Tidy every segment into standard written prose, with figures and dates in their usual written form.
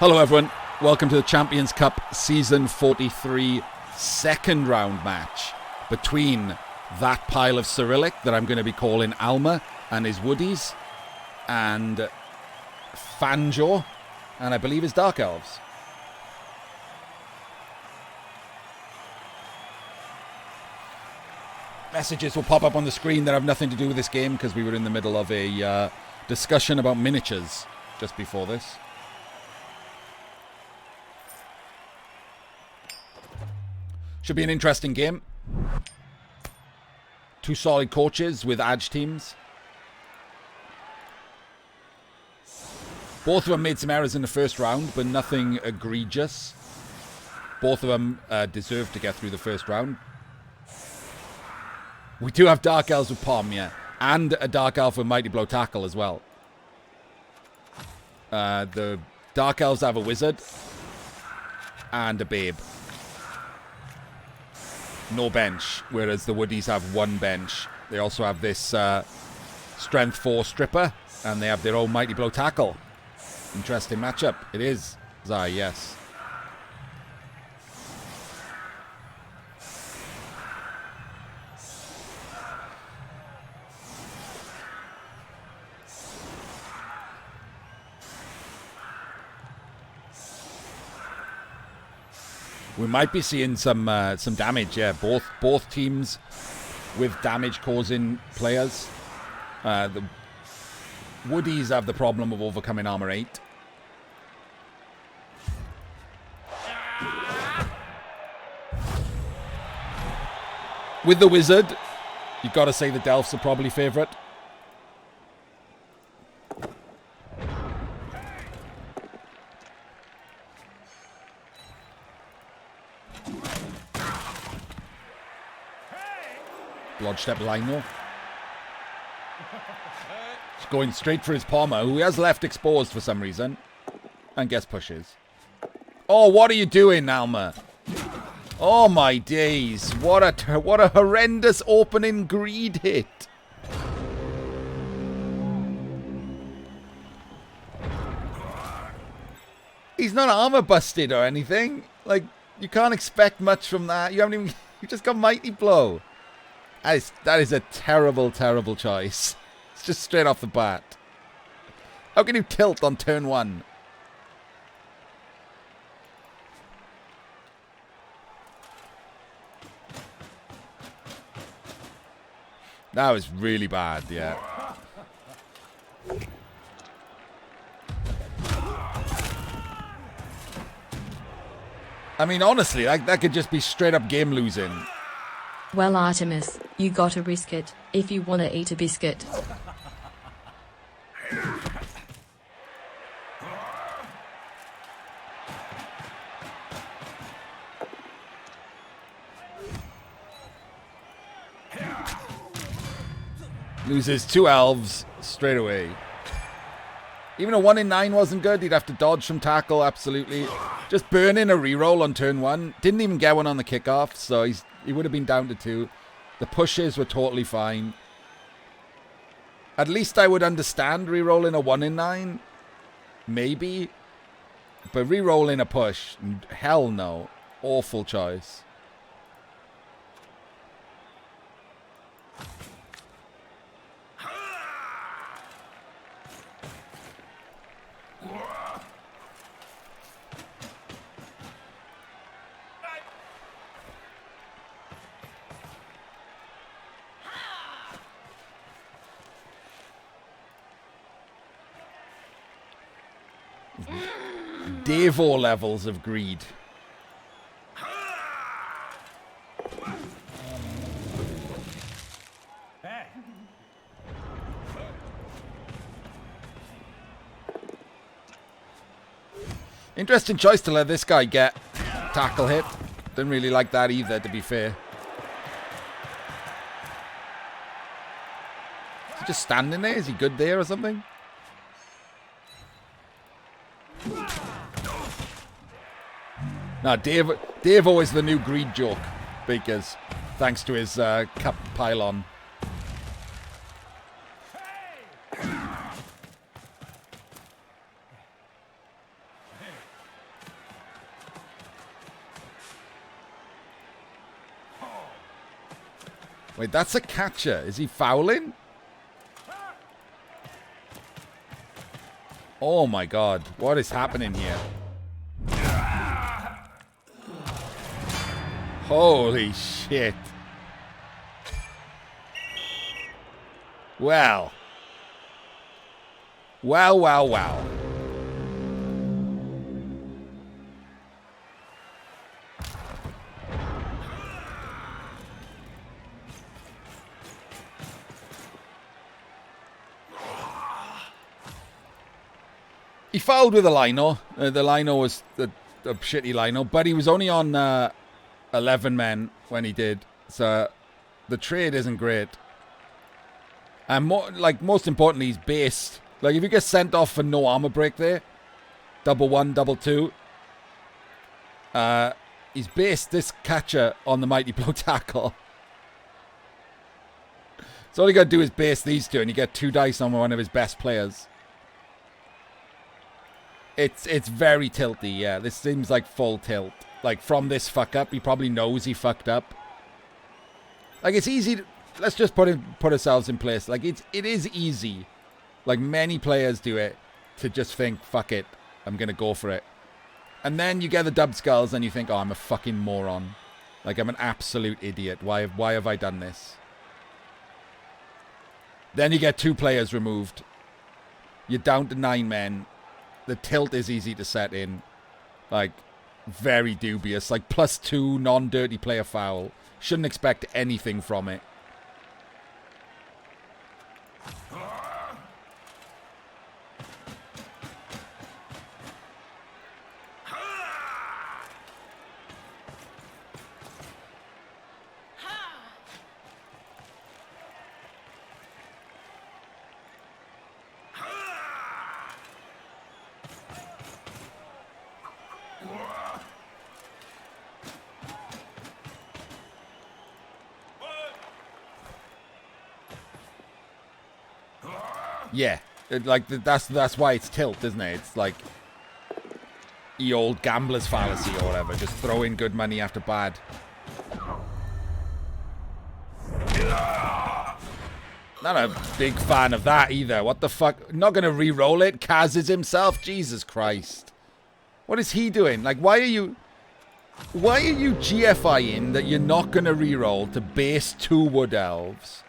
Hello everyone, welcome to the Champions Cup Season 43 second round match between that pile of Cyrillic that I'm going to be calling Alma and his Woodies, and Fanjo and I believe his Dark Elves. Messages will pop up on the screen that have nothing to do with this game because we were in the middle of a discussion about miniatures just before this. Should be an interesting game. Two solid coaches with edge teams. Both of them made some errors in the first round, but nothing egregious. Both of them deserved to get through the first round. We do have Dark Elves with Pom, yeah. And a Dark Elf with Mighty Blow Tackle as well. The Dark Elves have a Wizard. And a Babe. No bench, whereas the Woodies have one bench. They also have this Strength 4 Stripper, and they have their own Mighty Blow Tackle. Interesting matchup. It is, Zai, yes. We might be seeing some damage, yeah. Both teams with damage causing players. The Woodies have the problem of overcoming armor 8. With the Wizard, you've got to say the Delphs are probably favourite. Bloodstep Lino. He's going straight for his Palmer, who he has left exposed for some reason. And gets pushes. Oh, what are you doing, Alma? Oh my days. What a horrendous opening greed hit. He's not armor busted or anything. Like, you can't expect much from that. You just got Mighty Blow. That is a terrible, terrible choice. It's just straight off the bat. How can you tilt on turn 1? That was really bad, yeah. I mean, honestly, that could just be straight up game losing. Well, Artemis, you gotta risk it, if you wanna eat a biscuit. Loses 2 elves straight away. Even a 1 in 9 wasn't good. He'd have to dodge from tackle, absolutely. Just burn in a reroll on turn 1. Didn't even get one on the kickoff, so he would have been down to 2. The pushes were totally fine. At least I would understand rerolling a 1 in 9. Maybe. But rerolling a push, hell no. Awful choice. Devo levels of greed. Interesting choice to let this guy get tackle hit. Didn't really like that either, to be fair. Is he just standing there? Is he good there or something? No, Devo is the new greed joke, because thanks to his cup pylon. Wait, that's a catcher. Is he fouling? Oh my god. What is happening here? Holy shit. Well. Wow. He fouled with a lino. The lino was a shitty lino, but he was only on 11 men when he did. So the trade isn't great. And most importantly, he's based. Like if you get sent off for no armor break there, double 1, double 2. He's based this catcher on the Mighty Blow tackle. So all you got to do is base these two, and you get 2 dice on one of his best players. It's very tilty, yeah. This seems like full tilt. Like, from this fuck up, he probably knows he fucked up. Like, it's easy to... Let's just put ourselves in place. Like, it is easy. Like, many players do it to just think, fuck it, I'm gonna go for it. And then you get the dub skulls and you think, oh, I'm a fucking moron. Like, I'm an absolute idiot. Why have I done this? Then you get 2 players removed. You're down to 9 men. The tilt is easy to set in. Like, very dubious. Like, +2 non-dirty player foul. Shouldn't expect anything from it. Yeah, that's why it's tilt, isn't it? It's like the old gambler's fallacy or whatever. Just throw in good money after bad. Not a big fan of that either. What the fuck? Not gonna re-roll it? Kaz is himself? Jesus Christ. What is he doing? Like, why are you GFIing that you're not gonna re-roll to base 2 Wood Elves?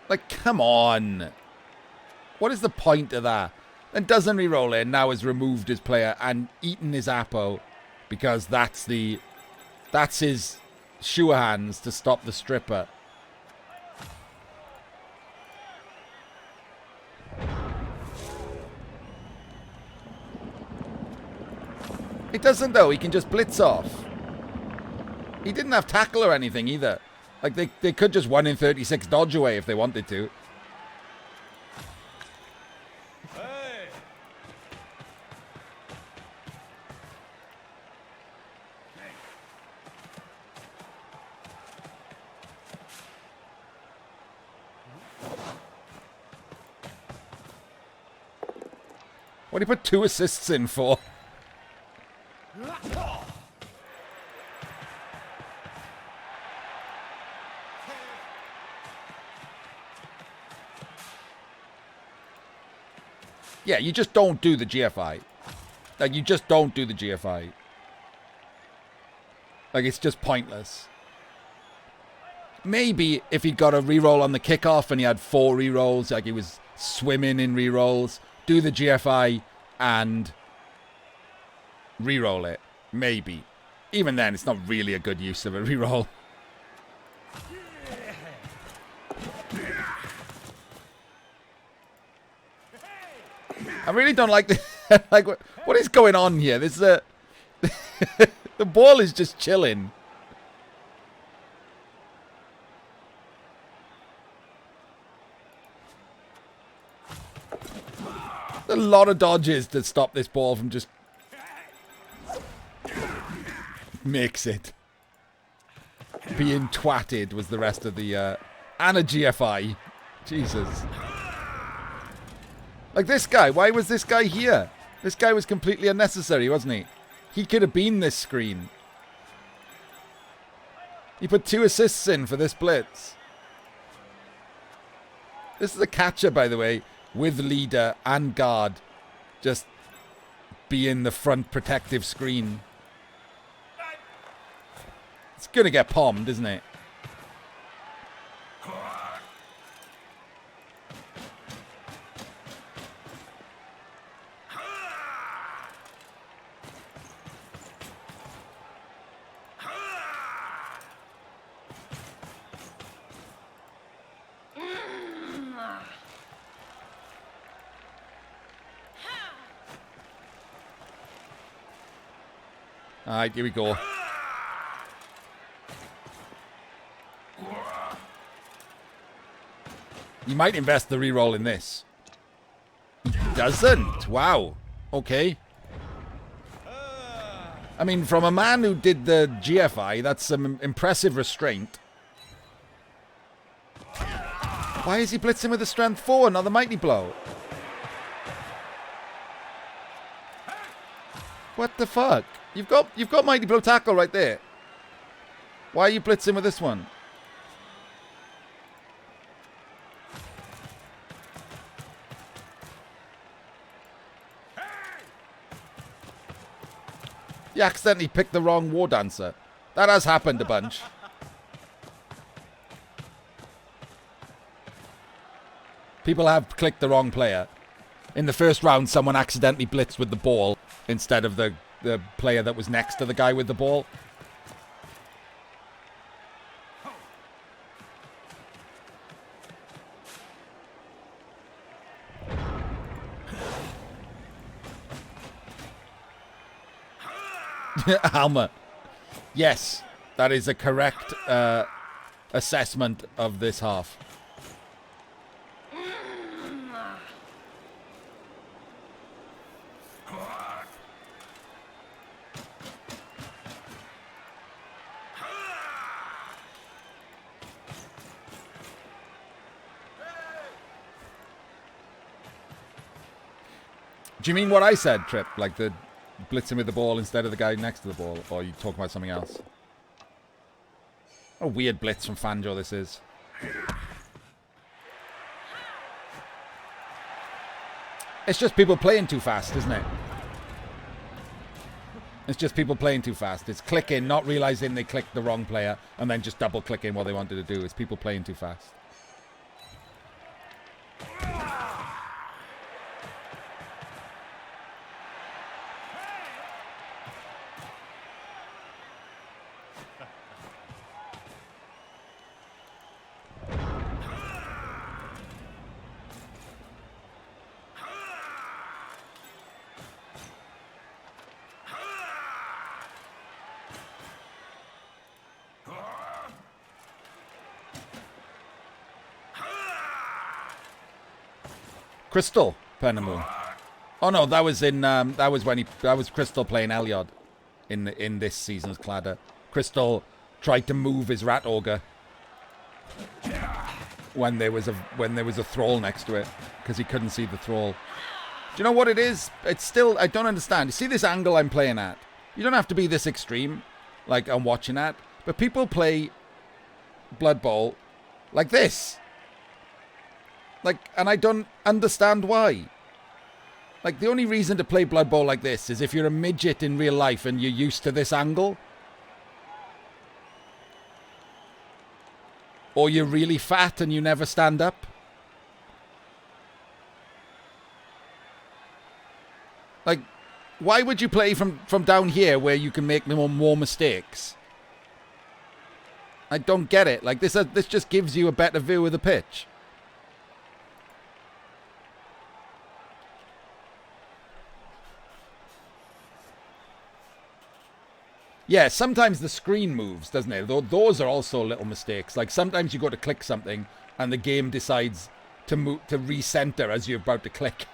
Like, come on. What is the point of that? And doesn't re-roll it, now has removed his player and eaten his Apo because that's his sure hands to stop the stripper. It doesn't though, he can just blitz off. He didn't have tackle or anything either. Like, they could just 1 in 36 dodge away if they wanted to. Hey. What do you put 2 assists in for? Yeah, you just don't do the GFI. Like, you just don't do the GFI. Like, it's just pointless. Maybe if he'd got a reroll on the kickoff and he had 4 rerolls, like he was swimming in rerolls, do the GFI and reroll it. Maybe. Even then, it's not really a good use of a reroll. I really don't like this. Like, what is going on here? This is the ball is just chilling. A lot of dodges to stop this ball from just makes it. Being twatted was the rest of the and a GFI. Jesus. Like this guy, why was this guy here? This guy was completely unnecessary, wasn't he? He could have been this screen. He put 2 assists in for this blitz. This is a catcher, by the way, with leader and guard. Just being the front protective screen. It's going to get palmed, isn't it? All right, here we go. You might invest the reroll in this. Doesn't. Wow. Okay. I mean, from a man who did the GFI, that's some impressive restraint. Why is he blitzing with a strength 4, not the mighty blow? What the fuck? You've got mighty blow tackle right there. Why are you blitzing with this one? You accidentally picked the wrong war dancer. That has happened a bunch. People have clicked the wrong player. In the first round, someone accidentally blitzed with the ball instead of the player that was next to the guy with the ball. Alma. Yes, that is a correct assessment of this half. Do you mean what I said, Trip? Like the blitzing with the ball instead of the guy next to the ball? Or are you talking about something else? What a weird blitz from Fanjo this is. It's just people playing too fast, isn't it? It's just people playing too fast. It's clicking, not realizing they clicked the wrong player, and then just double clicking what they wanted to do. It's people playing too fast. Crystal Penamu. Oh no, that was in that was Crystal playing Elyod in this season's Cladder. Crystal tried to move his rat ogre when there was a thrall next to it because he couldn't see the thrall. Do you know what it is? It's still, I don't understand. You see this angle I'm playing at? You don't have to be this extreme like I'm watching at, but people play Blood Bowl like this. Like, and I don't understand why. Like, the only reason to play Blood Bowl like this is if you're a midget in real life and you're used to this angle. Or you're really fat and you never stand up. Like, why would you play from down here where you can make more mistakes? I don't get it. Like, this just gives you a better view of the pitch. Yeah, sometimes the screen moves, doesn't it? Those are also little mistakes. Like sometimes you go to click something and the game decides to move to recenter as you're about to click.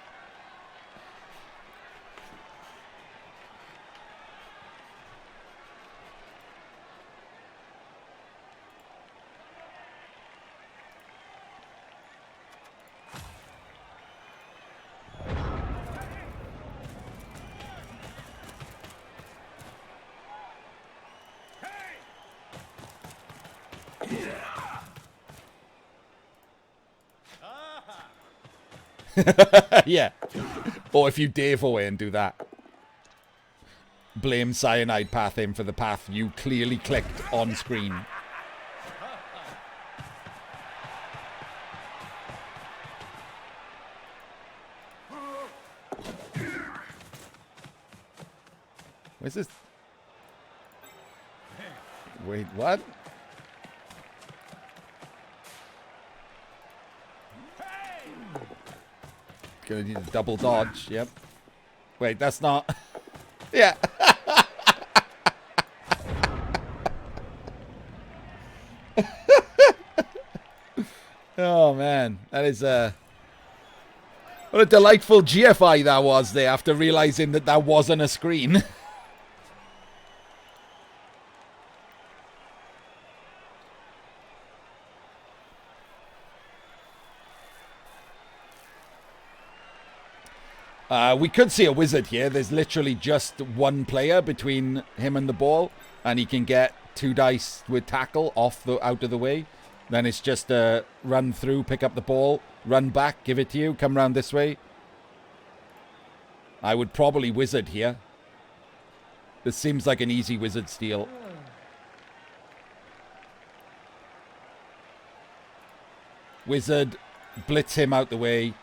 Yeah. Or if you Dave away and do that. Blame Cyanide Path in for the path you clearly clicked on screen. Where's this? Wait, what? Gonna need a double dodge, yep. Wait, that's not... Yeah. Oh, man. That is, what a delightful GFI that was there after realizing that that wasn't a screen. We could see a wizard here. There's literally just one player between him and the ball, and he can get 2 dice with tackle out of the way. Then it's just run through, pick up the ball, run back, give it to you, come around this way. I would probably wizard here. This seems like an easy wizard steal. Wizard, blitz him out the way.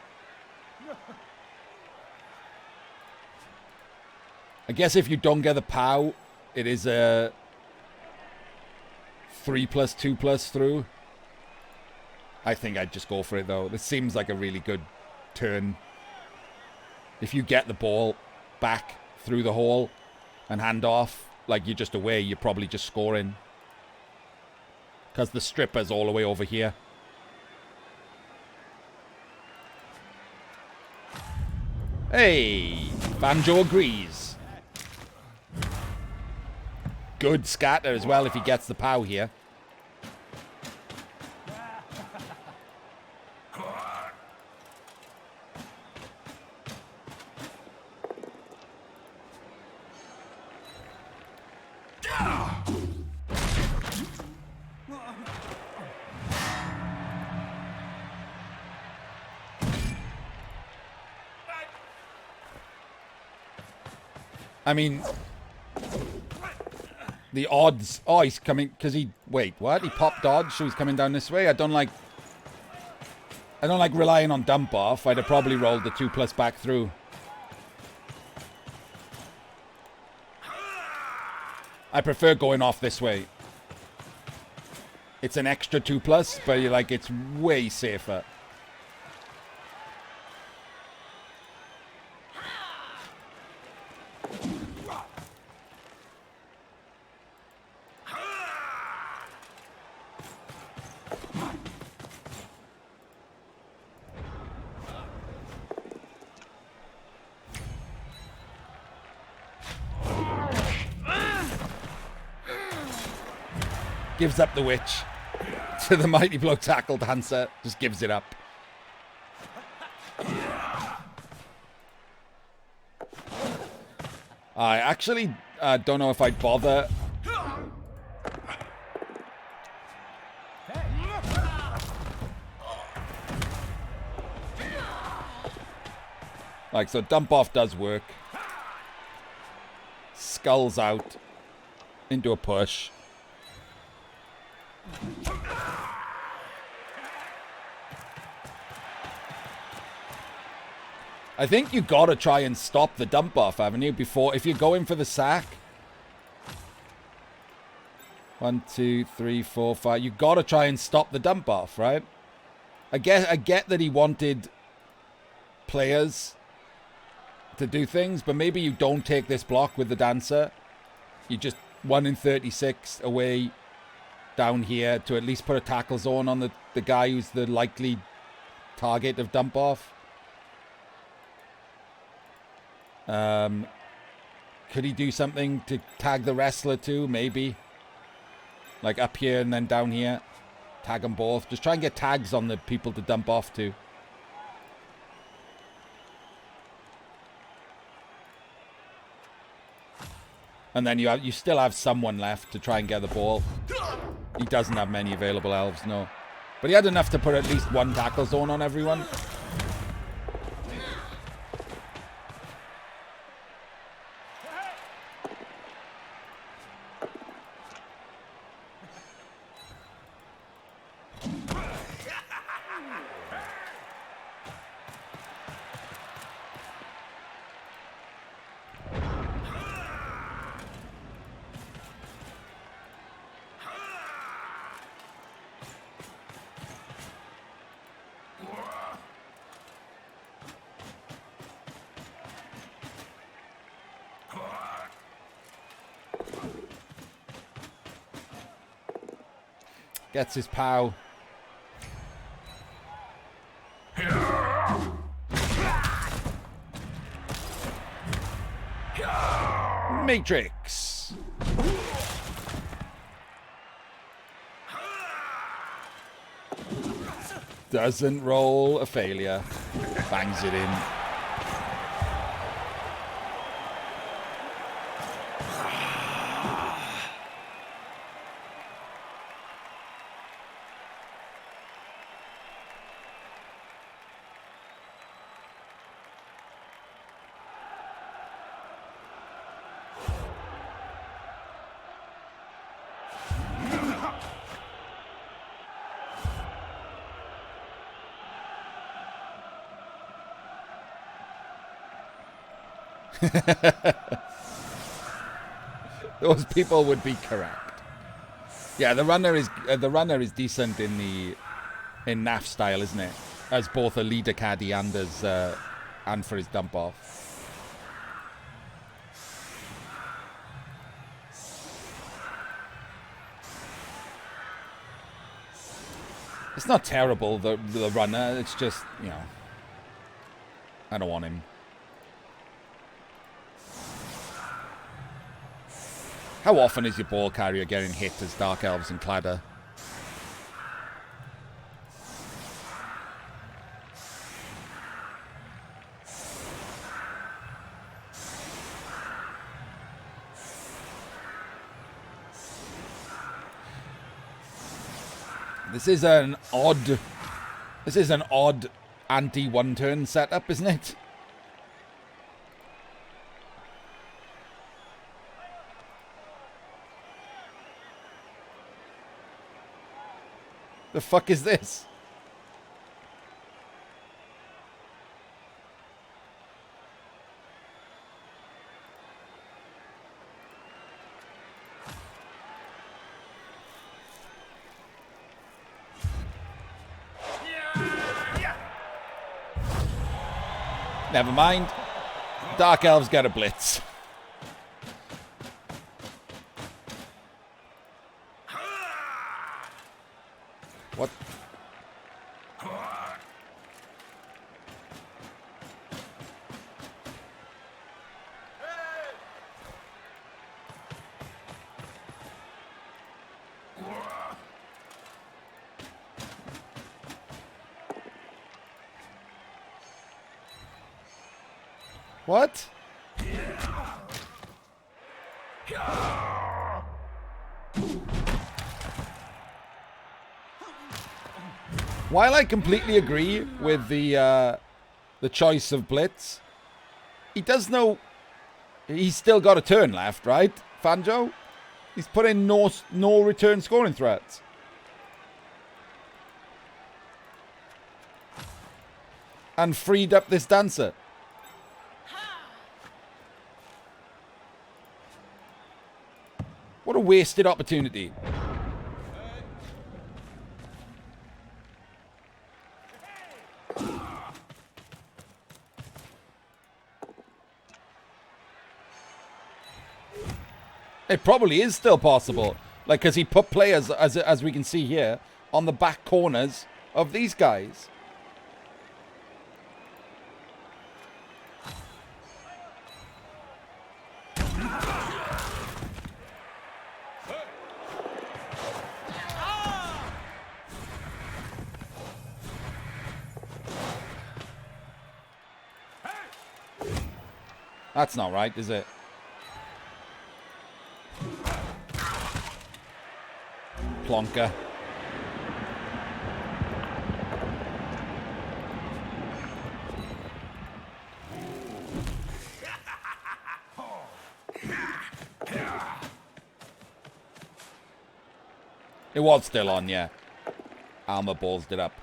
I guess if you don't get the POW, it is a 3+2+ through. I think I'd just go for it, though. This seems like a really good turn. If you get the ball back through the hole and hand off, like you're just away, you're probably just scoring. Because the stripper's all the way over here. Hey, Fanjo agrees. Good scatter as well if he gets the POW here. I mean, the odds. Oh, he's coming because he. Wait, what? He popped dodge, so he's coming down this way. I don't like relying on dump off. I'd have probably rolled the 2+ back through. I prefer going off this way. It's an extra 2+, but you're like it's way safer. Gives up the witch to the mighty blow tackle dancer. Just gives it up. I actually don't know if I'd bother. Like, so dump off does work. Skulls out into a push. I think you gotta try and stop the dump off, haven't you? Before, if you're going for the sack. 1, 2, 3, 4, 5. You gotta try and stop the dump off, right? I get that he wanted players to do things, but maybe you don't take this block with the dancer. You just 1 in 36 away down here to at least put a tackle zone on the guy who's the likely target of dump off. Could he do something to tag the wrestler too? Maybe. Like up here and then down here. Tag them both. Just try and get tags on the people to dump off to. And then you still have someone left to try and get the ball. He doesn't have many available elves, no. But he had enough to put at least 1 tackle zone on everyone. Gets his pow. Matrix. Doesn't roll a failure. Bangs it in. Those people would be correct. Yeah, the runner is decent in NAF style, isn't it? As both a leader caddy and as and for his dump off. It's not terrible, the runner. It's just, you know, I don't want him. How often is your ball carrier getting hit as Dark Elves and Cladder? This is an odd anti-one-turn setup, isn't it? The fuck is this? Never mind. Dark Elves get a blitz. What? What? While I completely agree with the choice of blitz, he does know he's still got a turn left, right, Fanjo? He's put in no return scoring threats. And freed up this dancer. What a wasted opportunity. It probably is still possible. Like, because he put players, as we can see here, on the back corners of these guys. That's not right, is it? Plonker. It was still on, yeah. Alma ballsed it up.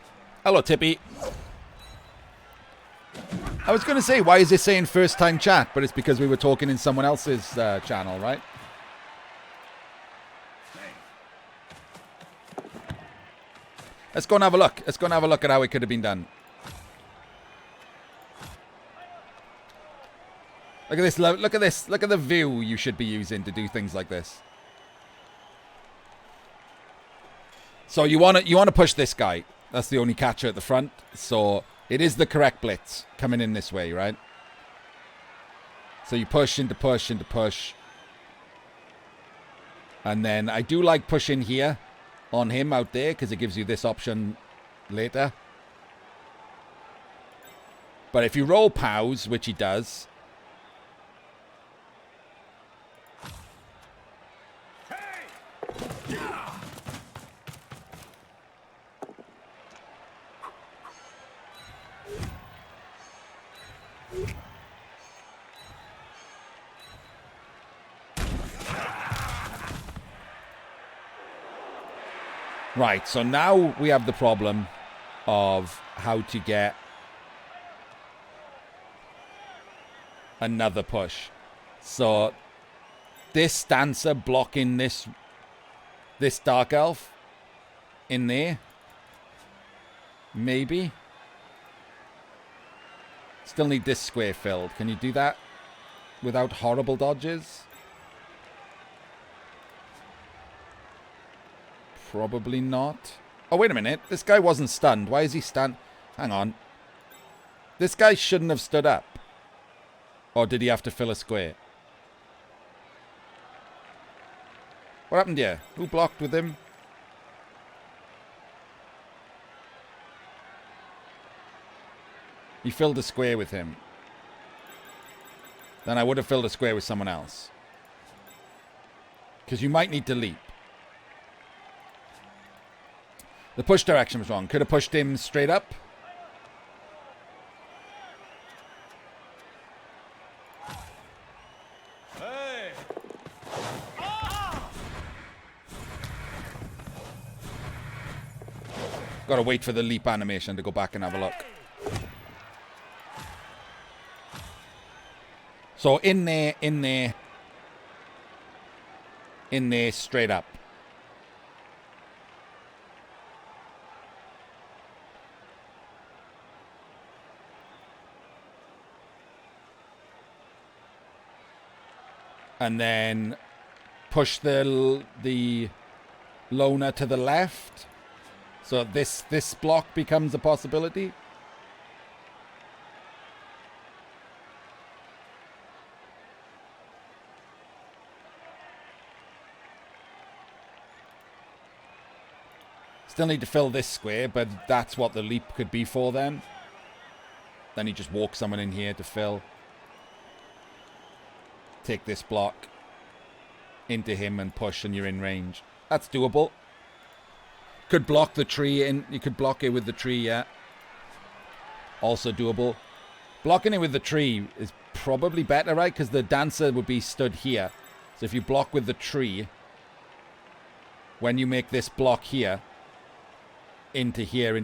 Hello, Tippy. I was going to say, why is it saying first time chat? But it's because we were talking in someone else's channel, right? Let's go and have a look. Let's go and have a look at how it could have been done. Look at this. Look at this. Look at the view you should be using to do things like this. So you want to push this guy. That's the only catcher at the front. So it is the correct blitz coming in this way, right? So you push into push into push. And then I do like pushing here on him out there because it gives you this option later. But if you roll POWs, which he does... Right, so now we have the problem of how to get another push. So this dancer blocking this dark elf in there. Maybe. Still need this square filled. Can you do that without horrible dodges? Probably not. Oh, wait a minute. This guy wasn't stunned. Why is he stunned? Hang on. This guy shouldn't have stood up. Or did he have to fill a square? What happened here? Who blocked with him? He filled a square with him. Then I would have filled a square with someone else. Because you might need to leap. The push direction was wrong. Could have pushed him straight up. Hey. Got to wait for the leap animation to go back and have a look. So in there, straight up. And then push the loner to the left. So this block becomes a possibility. Still need to fill this square, but that's what the leap could be for then. Then you just walk someone in here to fill. Take this block into him and push and you're in range. That's doable. Could block the tree in. You could block it with the tree, yeah. Also doable. Blocking it with the tree is probably better, right? Because the dancer would be stood here. So if you block with the tree, when you make this block here, into here,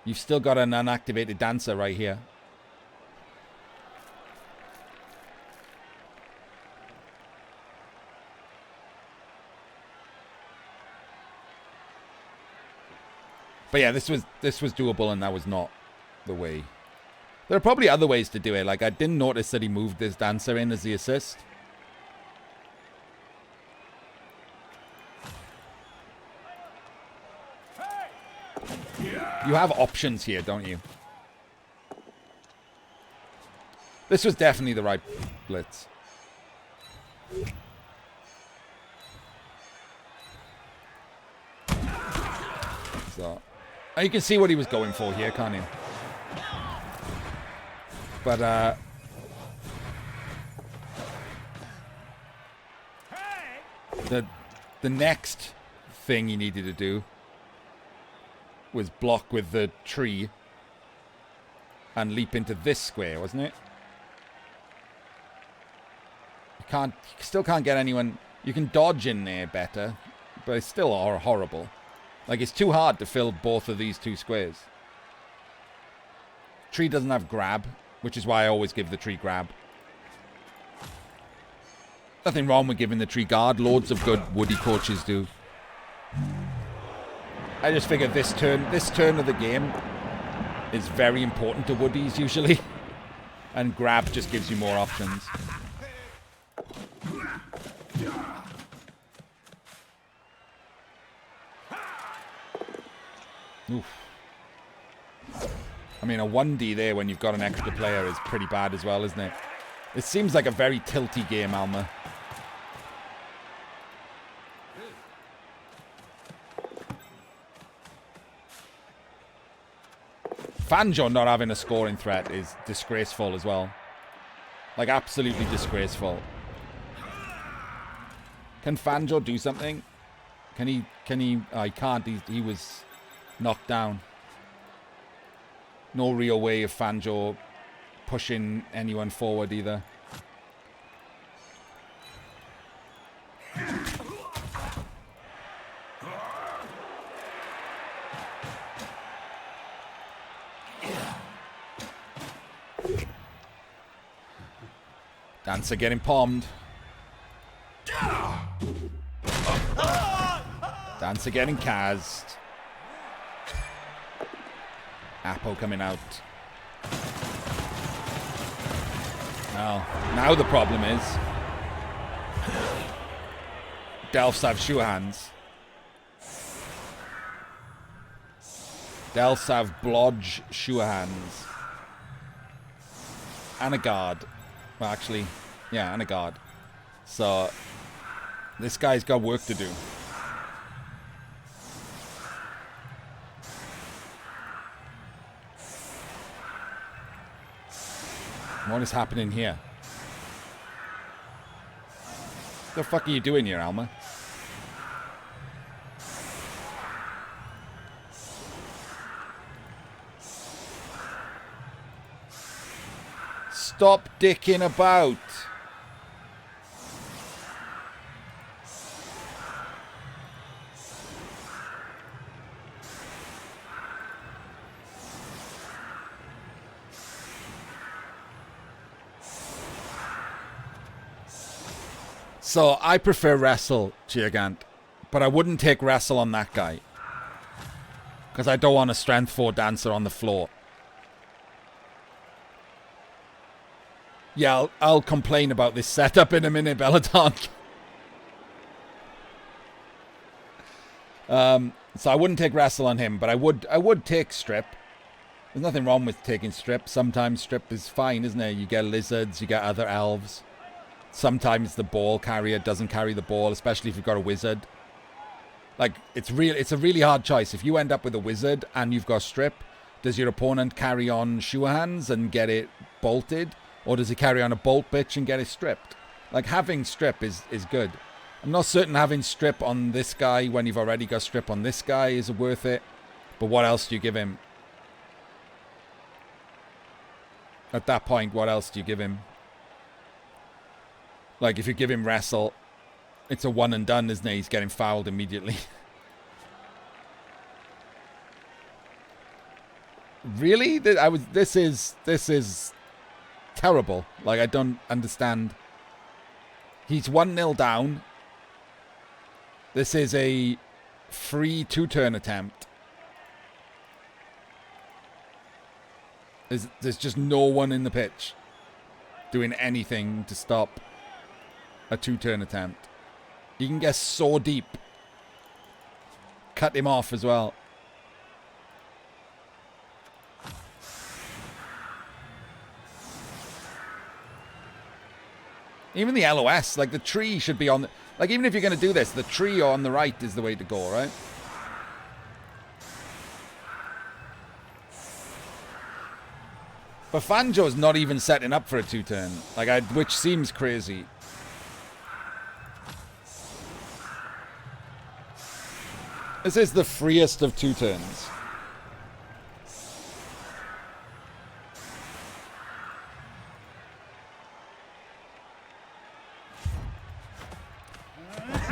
you've still got an unactivated dancer right here. But yeah, this was doable, and that was not the way. There are probably other ways to do it. Like, I didn't notice that he moved this dancer in as the assist. You have options here, don't you? This was definitely the right blitz. So, and you can see what he was going for here, can't you? But, the next thing he needed to do was block with the tree and leap into this square, wasn't it? You still can't get anyone. You can dodge in there better, but it's still horrible. Like, it's too hard to fill both of these two squares. Tree doesn't have grab, which is why I always give the tree grab. Nothing wrong with giving the tree guard. Loads of good Woody coaches do. I just figured this turn of the game is very important to Woodies usually. And grab just gives you more options. Oof. I mean, a 1D there when you've got an extra player is pretty bad as well, isn't it? It seems like a very tilty game, Alma. Fanjo not having a scoring threat is disgraceful as well. Like, absolutely disgraceful. Can Fanjo do something? Can he, oh, he can't, he was knocked down. No real way of Fanjo pushing anyone forward either. Dancer getting palmed. Dancer getting cast. Apple coming out. Now the problem is Delphs have sure hands. Delphs have blodge sure hands. And a guard. Well, actually, yeah, and a guard. So, this guy's got work to do. What is happening here? What the fuck are you doing here, Alma? Stop dicking about. So, I prefer wrestle, Gigant, but I wouldn't take wrestle on that guy. Because I don't want a strength 4 dancer on the floor. Yeah, I'll complain about this setup in a minute, Bellatonk. So I wouldn't take wrestle on him, but I would take strip. There's nothing wrong with taking strip. Sometimes strip is fine, isn't it? You get lizards, you get other elves. Sometimes the ball carrier doesn't carry the ball, especially if you've got a wizard. Like, it's a really hard choice. If you end up with a wizard and you've got strip, does your opponent carry on sure hands and get it bolted? Or does he carry on a bolt bitch and get it stripped? Like, having strip is good. I'm not certain having strip on this guy when you've already got strip on this guy is worth it. But what else do you give him? At that point, what else do you give him? Like, if you give him wrestle, it's a one and done, isn't it? He's getting fouled immediately. Really? This is terrible. Like, I don't understand. He's 1-0 down. This is a free 2-turn attempt. There's just no one in the pitch doing anything to stop a 2-turn attempt. You can get so deep. Cut him off as well. Even the LOS, like the tree should be on the, like, even if you're going to do this, the tree on the right is the way to go, right? But Fanjo's not even setting up for a 2-turn, like, which seems crazy. This is the freest of 2-turns.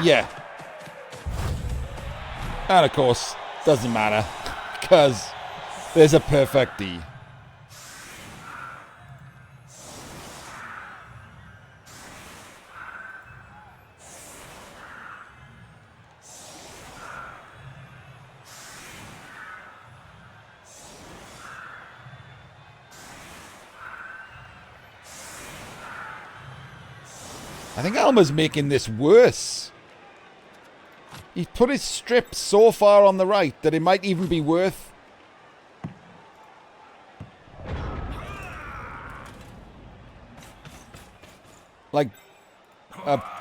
Yeah. And of course, doesn't matter, because there's a perfect D. I think Alma's making this worse. He put his strip so far on the right that it might even be worth like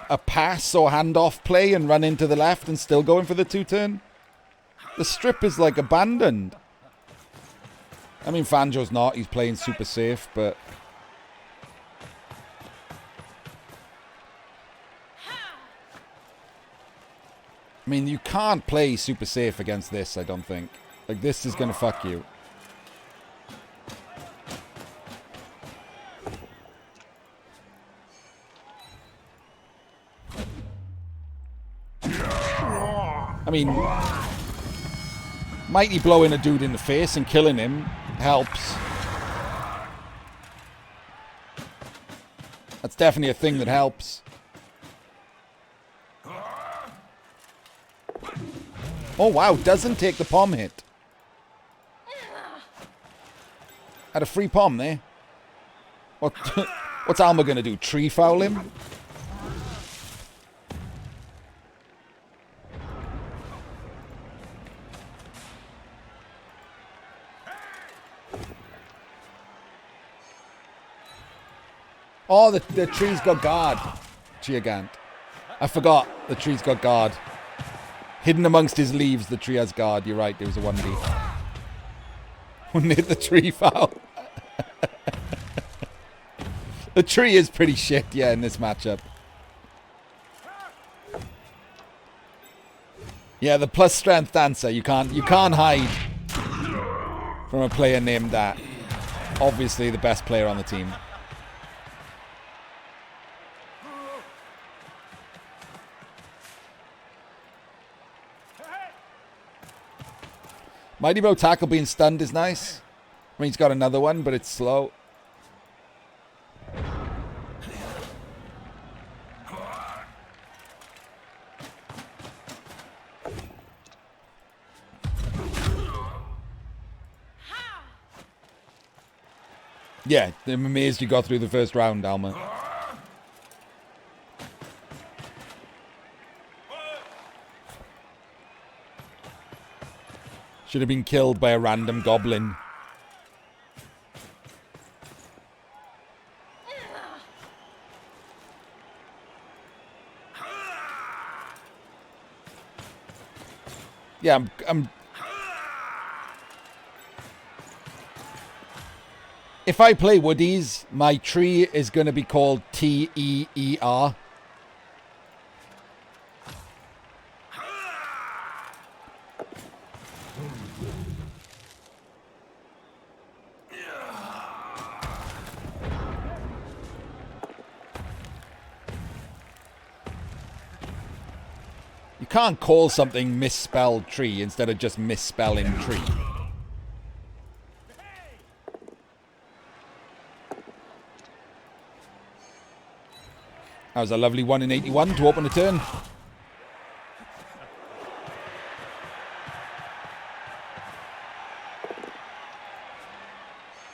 a pass or handoff play and run into the left and still going for the 2-turn. The strip is like abandoned. I mean, Fanjo's not. He's playing super safe, but... I mean, you can't play super safe against this, I don't think. Like, this is going to fuck you. I mean, mighty blowing a dude in the face and killing him helps. That's definitely a thing that helps. Oh wow, doesn't take the palm hit. Had a free palm there. What's Alma gonna do? Tree foul him? Oh, the tree's got guard. Gigant. I forgot the tree's got guard. Hidden amongst his leaves, the tree has guard. You're right, there was a 1D. Wouldn't hit the tree foul. The tree is pretty shit, yeah, in this matchup. Yeah, the plus strength dancer, you can't hide from a player named that. Obviously the best player on the team. Mighty Blow tackle being stunned is nice. I mean, he's got another one, but it's slow. Yeah, I'm amazed you got through the first round, Alma. Should have been killed by a random goblin. Yeah, I'm... If I play Woodies, my tree is going to be called T-E-E-R. You can't call something misspelled tree instead of just misspelling tree. That was a lovely 1 in 81 to open the turn.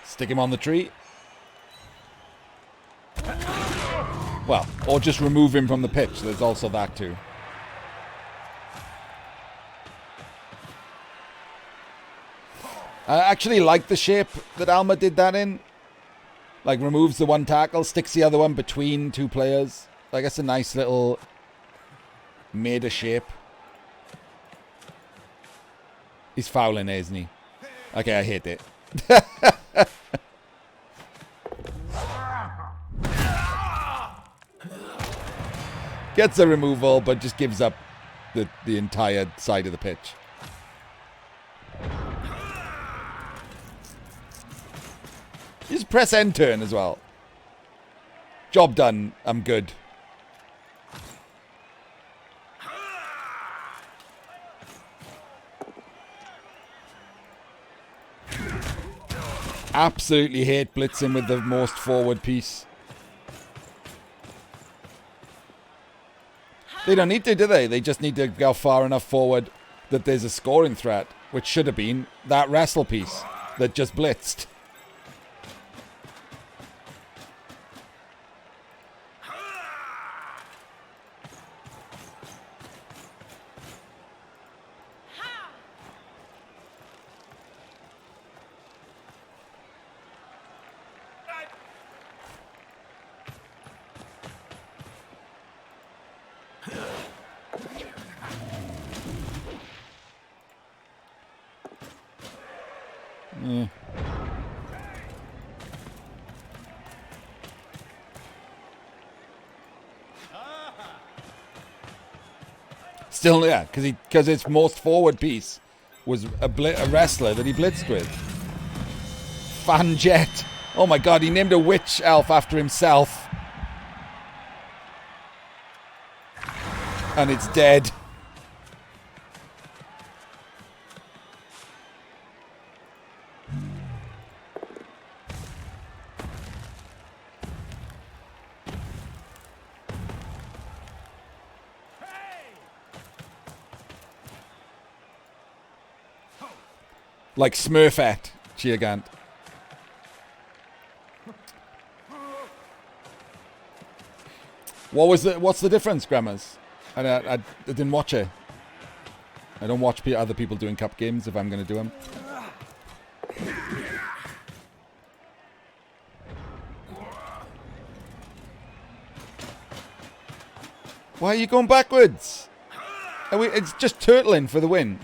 Stick him on the tree. Well, or just remove him from the pitch. There's also that too. I actually like the shape that Alma did that in. Like, removes the one tackle, sticks the other one between two players. Like, that's a nice little made a shape. He's fouling, isn't he? Okay, I hit it. Gets a removal, but just gives up the entire side of the pitch. Just press end turn as well. Job done. I'm good. Absolutely hate blitzing with the most forward piece. They don't need to, do they? They just need to go far enough forward that there's a scoring threat, which should have been that wrestle piece that just blitzed. Still, yeah, because its most forward piece was a wrestler that he blitzed with. Fanjet. Oh my god, he named a witch elf after himself. And it's dead. Like Smurfette, Gigant. What's the difference, Grammars? I didn't watch it. I don't watch other people doing cup games if I'm going to do them. Why are you going backwards? It's just turtling for the win.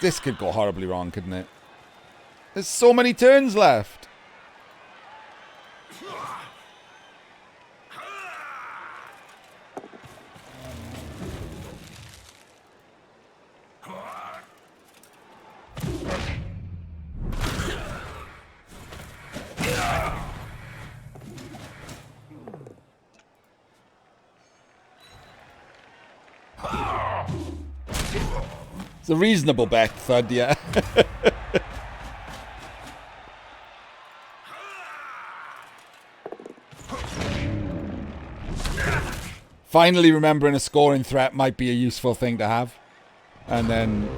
This could go horribly wrong, couldn't it? There's so many turns left. It's a reasonable bet, Thud, yeah. Finally remembering a scoring threat might be a useful thing to have. And then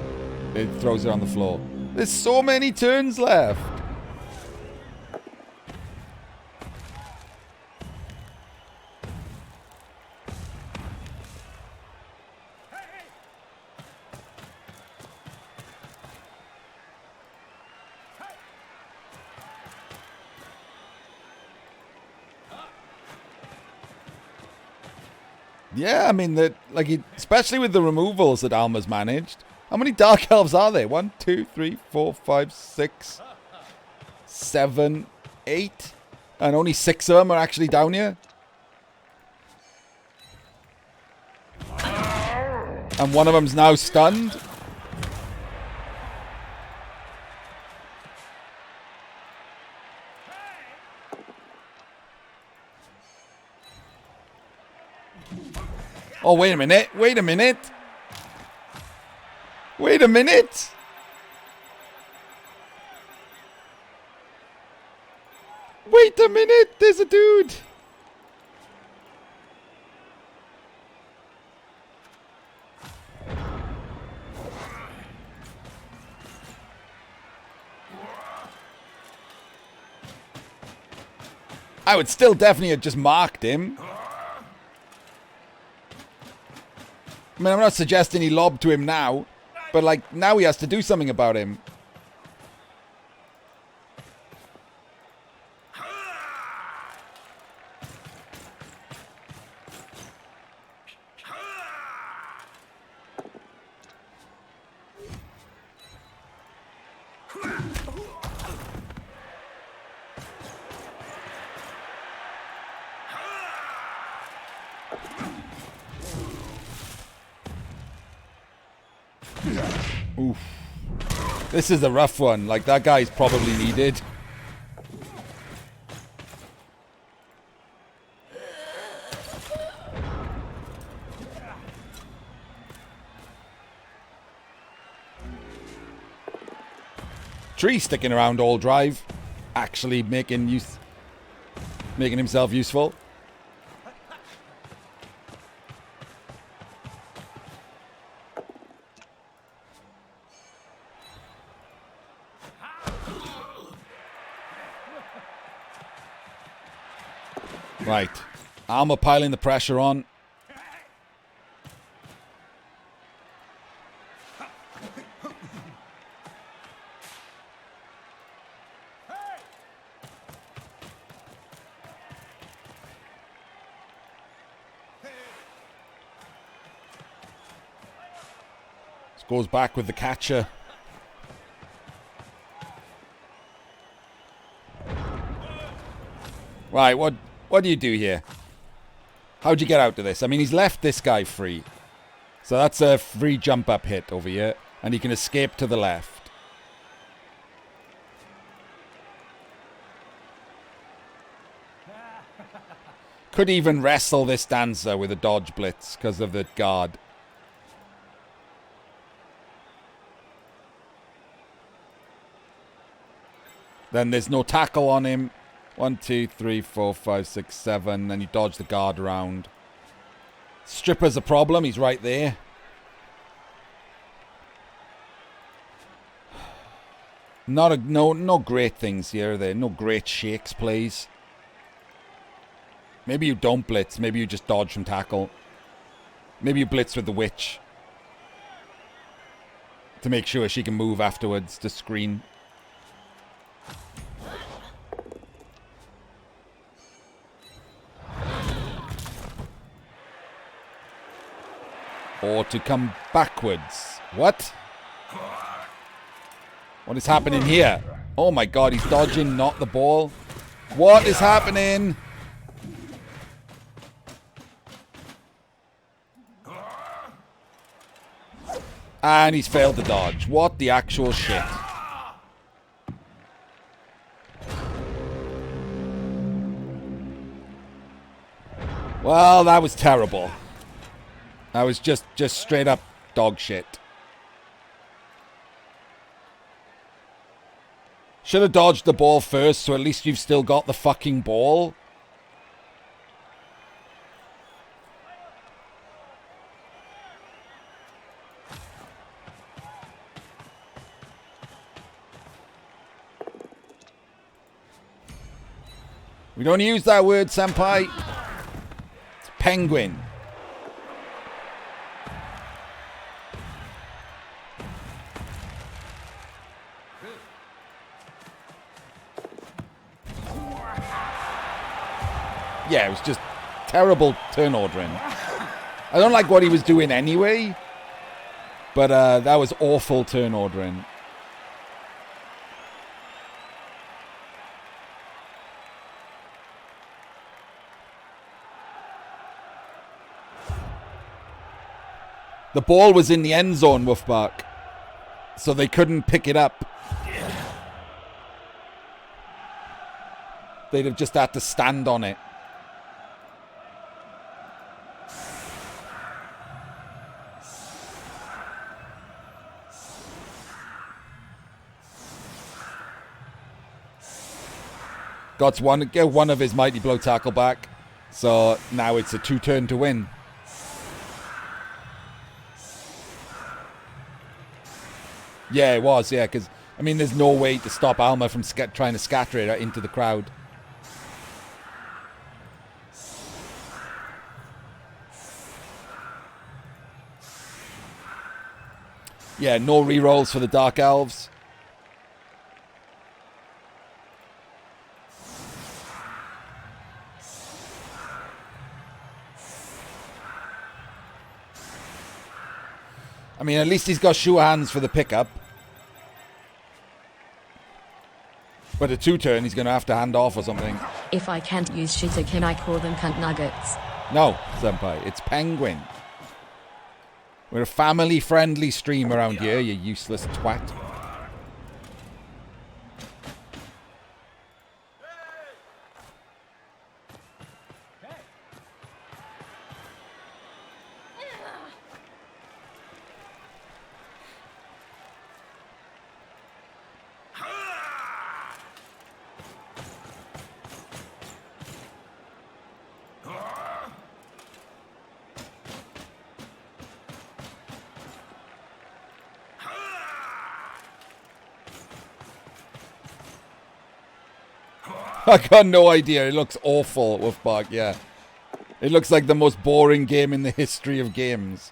it throws it on the floor. There's so many turns left. Yeah, I mean, especially with the removals that Alma's managed. How many Dark Elves are there? 1, 2, 3, 4, 5, 6, 7, 8. And only 6 of them are actually down here. And one of them's now stunned. Oh, wait a minute. Wait a minute. Wait a minute. Wait a minute. There's a dude. I would still definitely have just marked him. I mean, I'm not suggesting he lobbed to him now, but, like, now he has to do something about him. Oof. This is a rough one. Like, that guy's probably needed. Tree sticking around all drive. Actually making himself useful. Right. Alma piling the pressure on. Goes back with the catcher. Right, what do you do here? How'd you get out of this? I mean, he's left this guy free. So that's a free jump up hit over here. And he can escape to the left. Could even wrestle this dancer with a dodge blitz because of the guard. Then there's no tackle on him. 1, 2, 3, 4, 5, 6, 7. Then you dodge the guard around. Stripper's a problem. He's right there. No great things here, are there? No great shakes plays. Maybe you don't blitz. Maybe you just dodge from tackle. Maybe you blitz with the witch. To make sure she can move afterwards to screen. Or to come backwards. What? What is happening here? Oh my god, he's dodging, not the ball. What is happening? And he's failed the dodge. What the actual shit? Well, that was terrible. That was just straight up dog shit. Should have dodged the ball first, so at least you've still got the fucking ball. We don't use that word, senpai. It's penguin. Yeah, it was just terrible turn ordering. I don't like what he was doing anyway, but that was awful turn ordering. The ball was in the end zone, Wolfbark, so they couldn't pick it up. They'd have just had to stand on it. Got one of his mighty blow tackle back. So now it's a 2-turn to win. Yeah, it was, yeah, because, I mean, there's no way to stop Alma from trying to scatter it into the crowd. Yeah, no rerolls for the Dark Elves. I mean, at least he's got sure hands for the pickup. But a 2-turn, he's going to have to hand off or something. If I can't use shitter, can I call them cunt nuggets? No, senpai, it's penguin. We're a family-friendly stream around here, you useless twat. I got no idea. It looks awful, Wolfbark, yeah. It looks like the most boring game in the history of games.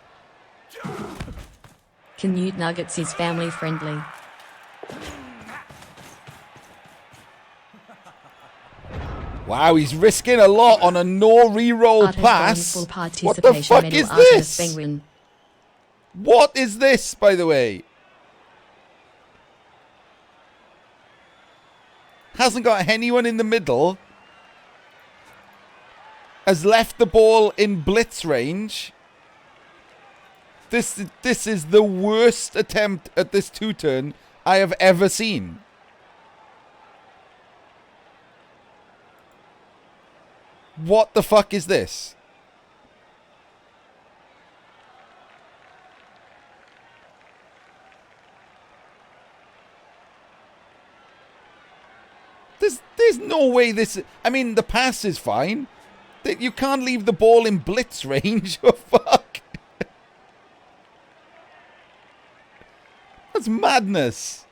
Canute Nuggets is family friendly. Wow, he's risking a lot on a no reroll pass. What the fuck is this? Penguin. What is this, by the way? Hasn't got anyone in the middle. Has left the ball in blitz range. This is the worst attempt at this two-turn I have ever seen. What the fuck is this? There's no way this... I mean, the pass is fine. You can't leave the ball in blitz range. Oh, fuck. That's madness.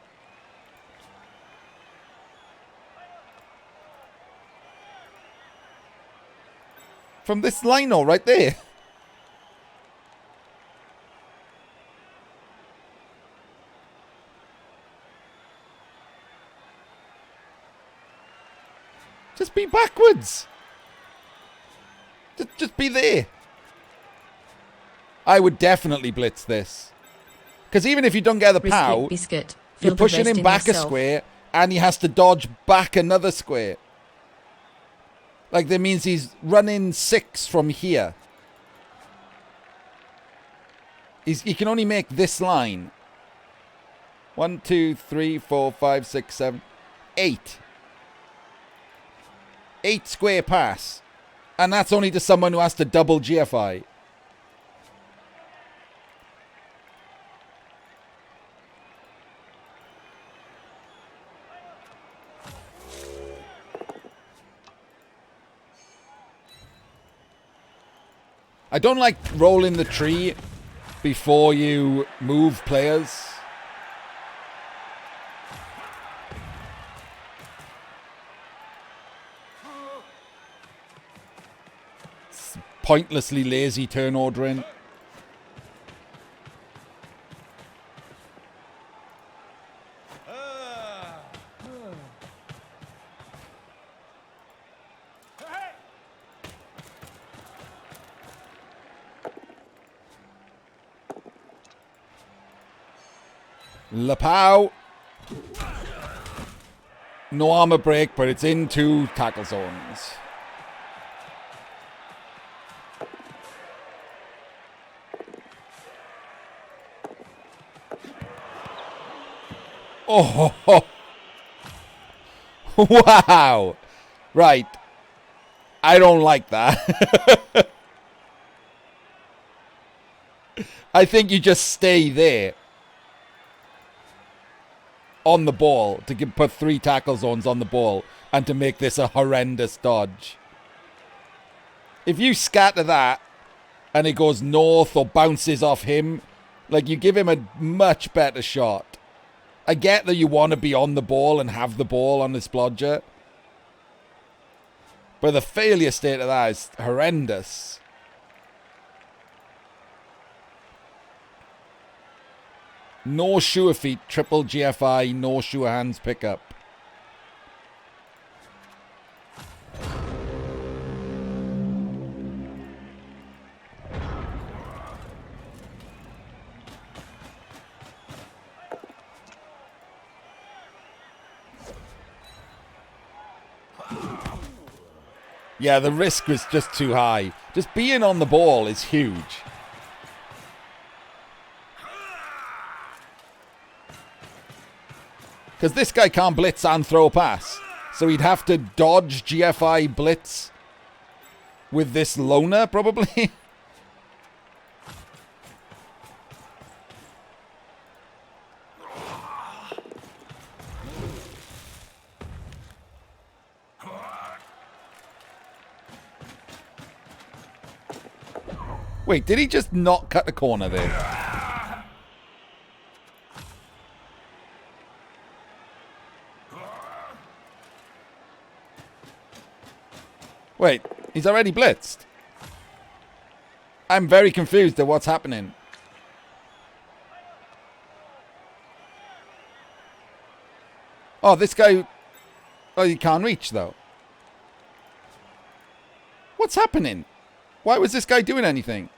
From this line-o right there. Just be backwards. Just be there. I would definitely blitz this. Because even if you don't get the pow, you're pushing him back a square and he has to dodge back another square. Like, that means he's running 6 from here. He can only make this line. 1, 2, 3, 4, 5, 6, 7, 8. 8 square pass. And that's only to someone who has to double GFI. I don't like rolling the tree before you move players. It's pointlessly lazy turn ordering. Lapow. No armor break, but it's into tackle zones. Oh, wow. Right. I don't like that. I think you just stay there. On the ball, to put 3 tackle zones on the ball, and to make this a horrendous dodge. If you scatter that, and it goes north or bounces off him, like, you give him a much better shot. I get that you want to be on the ball and have the ball on the splodger, but the failure state of that is horrendous. No sure feet, triple GFI, no sure hands pickup. Yeah, the risk was just too high. Just being on the ball is huge. Because this guy can't blitz and throw a pass. So he'd have to dodge GFI blitz with this loner, probably. Wait, did he just not cut the corner there? Wait, he's already blitzed. I'm very confused at what's happening. Oh, this guy... Oh, he can't reach, though. What's happening? Why was this guy doing anything?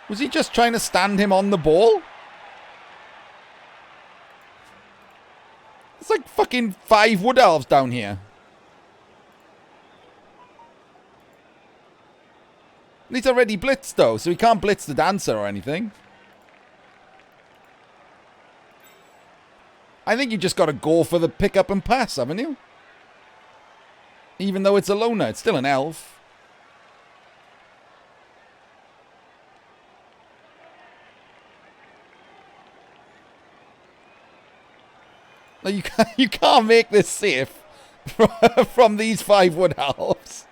Was he just trying to stand him on the ball? It's like fucking 5 wood elves down here. And he's already blitzed though, so he can't blitz the dancer or anything. I think you just got to go for the pick up and pass, haven't you? Even though it's a loner, it's still an elf. Like you can't make this safe from these 5 wood elves.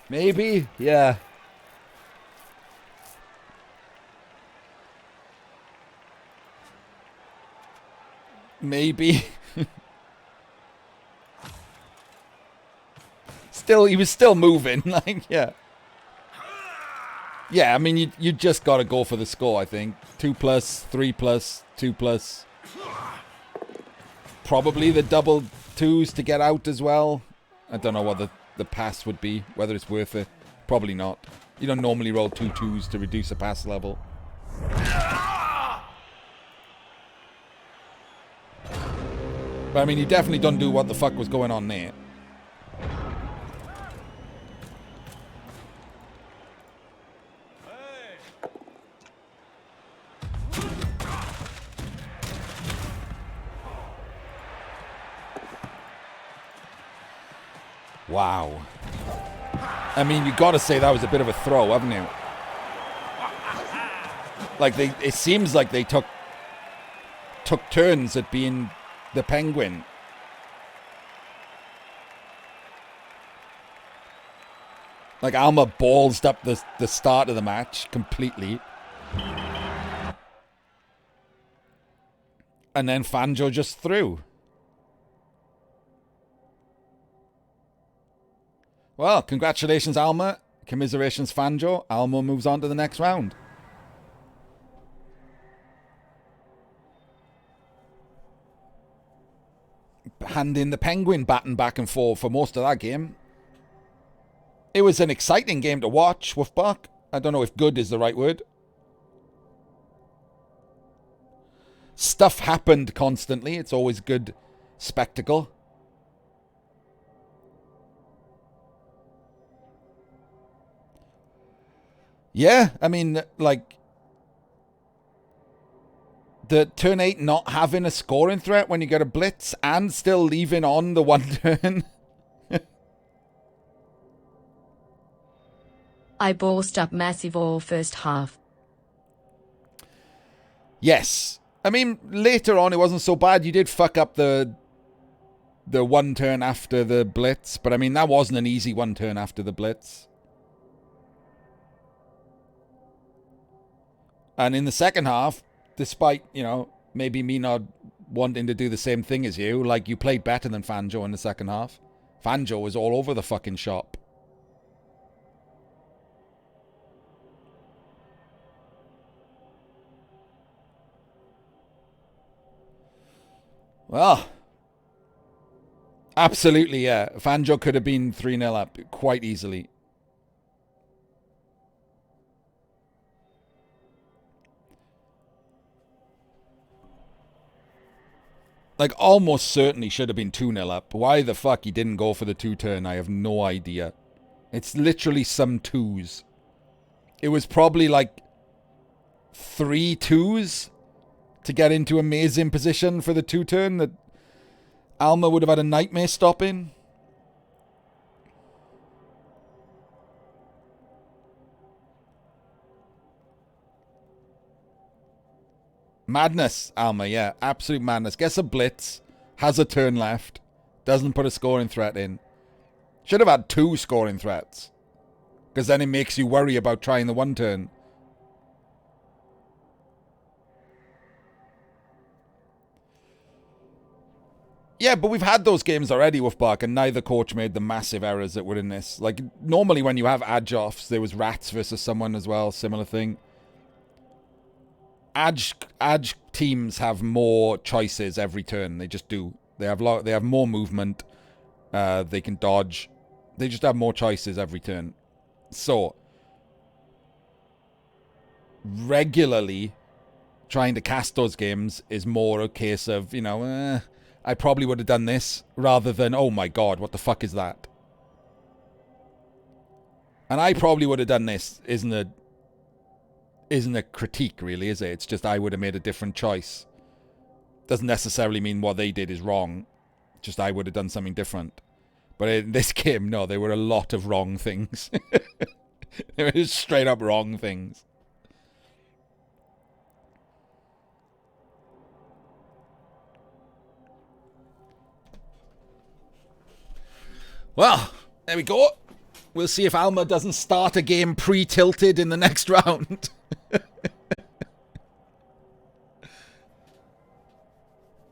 Maybe, yeah. Maybe. He was still moving, like, yeah. Yeah, I mean, you just got to go for the score, I think. 2+, 3+, 2+. Probably the double 2s to get out as well. I don't know what the pass would be, whether it's worth it. Probably not. You don't normally roll 2 2s to reduce a pass level. But I mean, you definitely don't do what the fuck was going on there. Wow. I mean, you gotta say that was a bit of a throw, haven't you? Like, it seems like they took turns at being the penguin. Like, Alma ballsed up the start of the match completely. And then Fanjo just threw. Well, congratulations, Alma. Commiserations, Fanjo. Alma moves on to the next round. Handing the penguin batting back and forth for most of that game. It was an exciting game to watch, Wolfbach. I don't know if good is the right word. Stuff happened constantly. It's always good spectacle. Yeah, I mean, like, the turn 8 not having a scoring threat when you get a blitz and still leaving on the 1 turn. I bossed up massive all first half. Yes. I mean, later on it wasn't so bad. You did fuck up the 1 turn after the blitz, but I mean, that wasn't an easy 1 turn after the blitz. And in the second half, despite, you know, maybe me not wanting to do the same thing as you, like, you played better than Fanjo in the second half. Fanjo was all over the fucking shop. Well, absolutely, yeah. Fanjo could have been 3-0 up quite easily. Like, almost certainly should have been 2-0 up. Why the fuck he didn't go for the 2 turn, I have no idea. It's literally some 2s. It was probably like 3 2s to get into amazing position for the 2 turn that Alma would have had a nightmare stopping. Madness, Alma, yeah. Absolute madness. Gets a blitz. Has a turn left. Doesn't put a scoring threat in. Should have had 2 scoring threats. Because then it makes you worry about trying the 1 turn. Yeah, but we've had those games already with Bark, and neither coach made the massive errors that were in this. Like, normally when you have adge-offs, there was Rats versus someone as well, similar thing. Edge teams have more choices every turn. They just do. They have more movement. They can dodge. They just have more choices every turn. So, regularly trying to cast those games is more a case of, you know, I probably would have done this, rather than, oh my god, what the fuck is that? And I probably would have done this isn't a critique, really, is it? It's just I would have made a different choice. Doesn't necessarily mean what they did is wrong. Just I would have done something different. But in this game, no, there were a lot of wrong things. There were just straight up wrong things. Well, there we go. We'll see if Alma doesn't start a game pre-tilted in the next round.